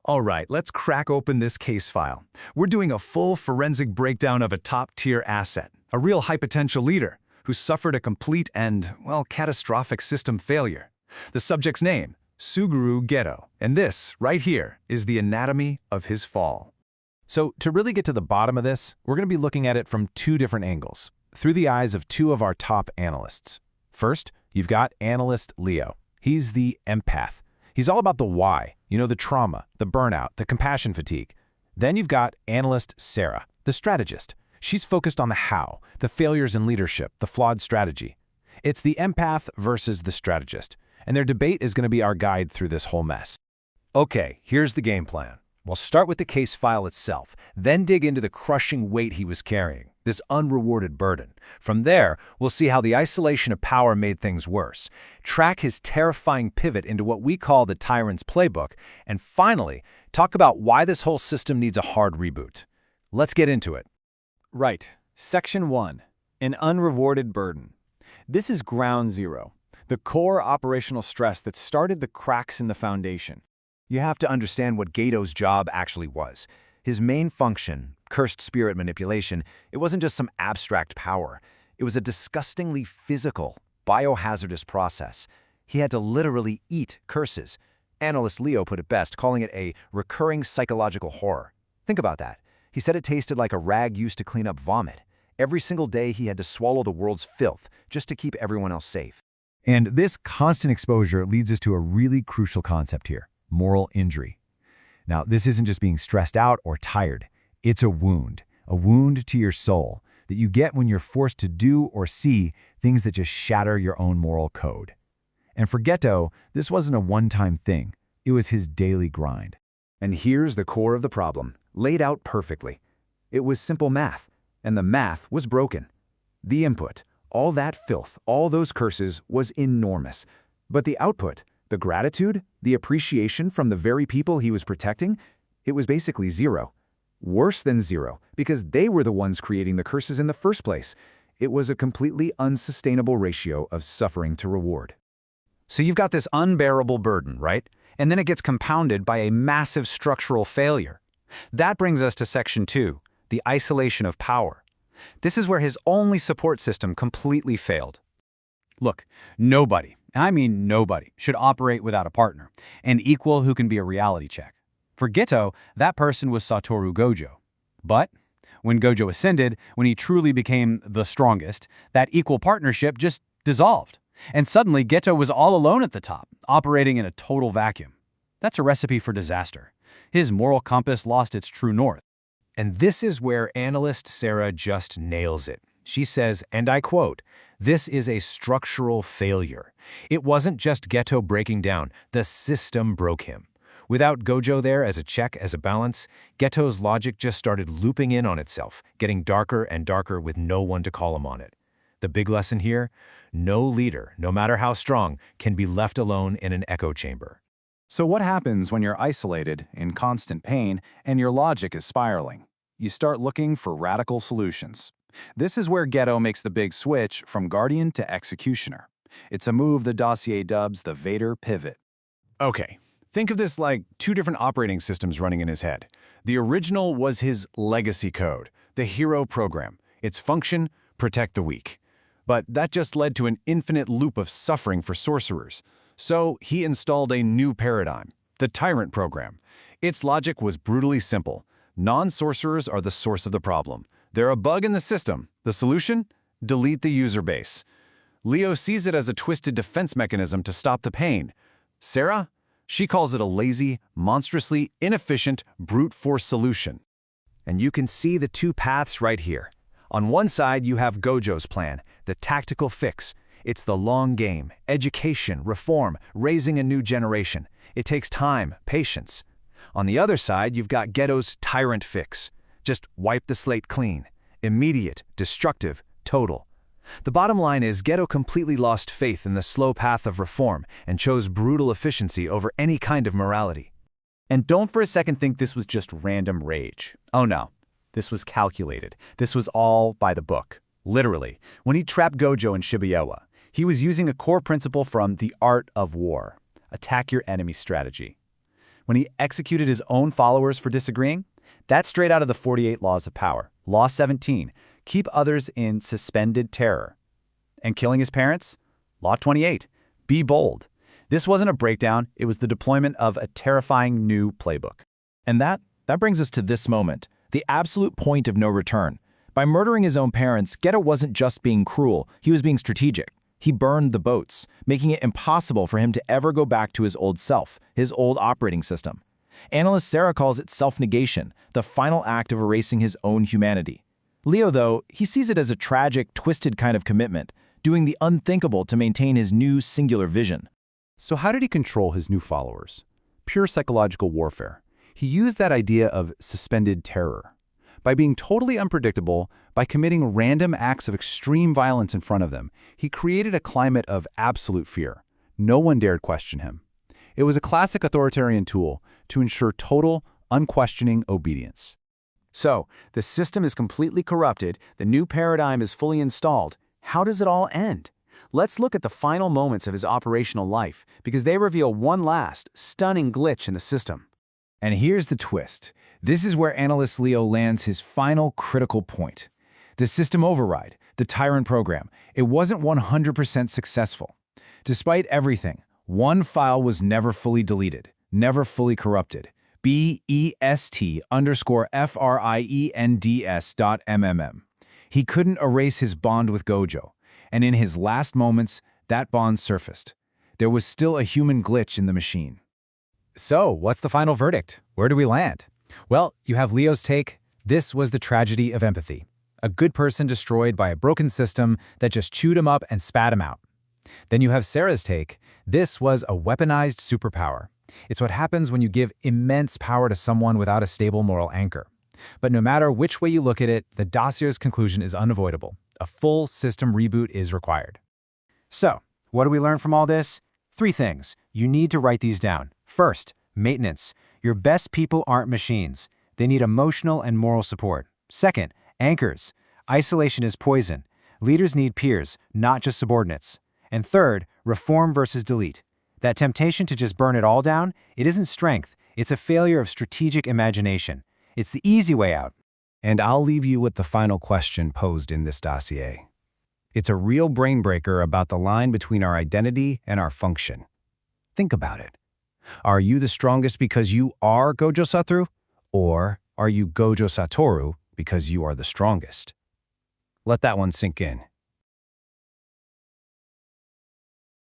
All right, let's crack open this case file. We're doing a full forensic breakdown of a top-tier asset, a real high-potential leader who suffered a complete and, well, catastrophic system failure. The subject's name, Suguru Geto, and this, right here, is the anatomy of his fall. So to really get to the bottom of this, we're going to be looking at it from two different angles, through the eyes of two of our top analysts. First, you've got Analyst Leo. He's the empath. He's all about the why, the trauma, the burnout, the compassion fatigue. Then you've got Analyst Sarah, the strategist. She's focused on the how, the failures in leadership, the flawed strategy. It's the empath versus the strategist, and their debate is going to be our guide through this whole mess. Okay, here's the game plan. We'll start with the case file itself, then dig into the crushing weight he was carrying, this unrewarded burden. From there, we'll see how the isolation of power made things worse, track his terrifying pivot into what we call the Tyrant's Playbook, and finally, talk about why this whole system needs a hard reboot. Let's get into it. Right. Section 1. An unrewarded burden. This is ground zero, the core operational stress that started the cracks in the foundation. You have to understand what Geto's job actually was. His main function, cursed spirit manipulation, it wasn't just some abstract power. It was a disgustingly physical, biohazardous process. He had to literally eat curses. Analyst Leo put it best, calling it a recurring psychological horror. Think about that. He said it tasted like a rag used to clean up vomit. Every single day he had to swallow the world's filth just to keep everyone else safe. And this constant exposure leads us to a really crucial concept here. Moral injury. Now, this isn't just being stressed out or tired. It's a wound to your soul that you get when you're forced to do or see things that just shatter your own moral code. And for Ghetto, this wasn't a one-time thing. It was his daily grind. And here's the core of the problem, laid out perfectly. It was simple math, and the math was broken. The input, all that filth, all those curses, was enormous. But the output, the gratitude, the appreciation from the very people he was protecting, it was basically zero. Worse than zero, because they were the ones creating the curses in the first place. It was a completely unsustainable ratio of suffering to reward. So you've got this unbearable burden, right? And then it gets compounded by a massive structural failure. That brings us to Section 2, the isolation of power. This is where his only support system completely failed. Look, nobody, and I mean nobody, should operate without a partner, an equal who can be a reality check. For Ghetto, that person was Satoru Gojo. But when Gojo ascended, when he truly became the strongest, that equal partnership just dissolved. And suddenly, Ghetto was all alone at the top, operating in a total vacuum. That's a recipe for disaster. His moral compass lost its true north. And this is where Analyst Sarah just nails it. She says, and I quote, "This is a structural failure. It wasn't just Ghetto breaking down, the system broke him. Without Gojo there as a check, as a balance, Ghetto's logic just started looping in on itself, getting darker and darker with no one to call him on it. The big lesson here, no leader, no matter how strong, can be left alone in an echo chamber." So what happens when you're isolated, in constant pain, and your logic is spiraling? You start looking for radical solutions. This is where Ghetto makes the big switch from guardian to executioner. It's a move the Dossier dubs the Vader Pivot. Okay, think of this like two different operating systems running in his head. The original was his legacy code, the hero program. Its function, protect the weak. But that just led to an infinite loop of suffering for sorcerers. So he installed a new paradigm, the Tyrant program. Its logic was brutally simple. Non-sorcerers are the source of the problem. They're a bug in the system. The solution? Delete the user base. Leo sees it as a twisted defense mechanism to stop the pain. Sarah? She calls it a lazy, monstrously inefficient, brute force solution. And you can see the two paths right here. On one side, you have Gojo's plan, the tactical fix. It's the long game, education, reform, raising a new generation. It takes time, patience. On the other side, you've got Ghetto's Tyrant fix. Just wipe the slate clean. Immediate, destructive, total. The bottom line is Ghetto completely lost faith in the slow path of reform and chose brutal efficiency over any kind of morality. And don't for a second think this was just random rage. Oh no, this was calculated. This was all by the book. Literally, when he trapped Gojo in Shibuya, he was using a core principle from The Art of War, attack your enemy strategy. when he executed his own followers for disagreeing? That's straight out of the 48 Laws of Power. Law 17, keep others in suspended terror. And killing his parents? Law 28, be bold. This wasn't a breakdown, it was the deployment of a terrifying new playbook. And that brings us to this moment, the absolute point of no return. By murdering his own parents, Ghetto wasn't just being cruel, he was being strategic. He burned the boats, making it impossible for him to ever go back to his old self, his old operating system. Analyst Sarah calls it self-negation, the final act of erasing his own humanity. Leo, though, he sees it as a tragic, twisted kind of commitment, doing the unthinkable to maintain his new singular vision. So how did he control his new followers? Pure psychological warfare. He used that idea of suspended terror. By being totally unpredictable, by committing random acts of extreme violence in front of them, he created a climate of absolute fear. No one dared question him. It was a classic authoritarian tool to ensure total, unquestioning obedience. So, the system is completely corrupted, the new paradigm is fully installed. How does it all end? Let's look at the final moments of his operational life, because they reveal one last, stunning glitch in the system. And here's the twist. This is where Analyst Leo lands his final critical point. The system override, the Tyrant program, it wasn't 100% successful. Despite everything, one file was never fully deleted, never fully corrupted. BEST_FRIENDS.MMM. He couldn't erase his bond with Gojo, and in his last moments, that bond surfaced. There was still a human glitch in the machine. So, what's the final verdict? Where do we land? Well, you have Leo's take, this was the tragedy of empathy. A good person destroyed by a broken system that just chewed him up and spat him out. Then you have Sarah's take, this was a weaponized superpower. It's what happens when you give immense power to someone without a stable moral anchor. But no matter which way you look at it, the Dossier's conclusion is unavoidable. A full system reboot is required. So, what do we learn from all this? 3 things. You need to write these down. First, maintenance. Your best people aren't machines. They need emotional and moral support. Second, anchors. Isolation is poison. Leaders need peers, not just subordinates. And third, reform versus delete. That temptation to just burn it all down, it isn't strength. It's a failure of strategic imagination. It's the easy way out. And I'll leave you with the final question posed in this dossier. It's a real brain breaker about the line between our identity and our function. Think about it. Are you the strongest because you are Gojo Satoru? Or are you Gojo Satoru because you are the strongest? Let that one sink in.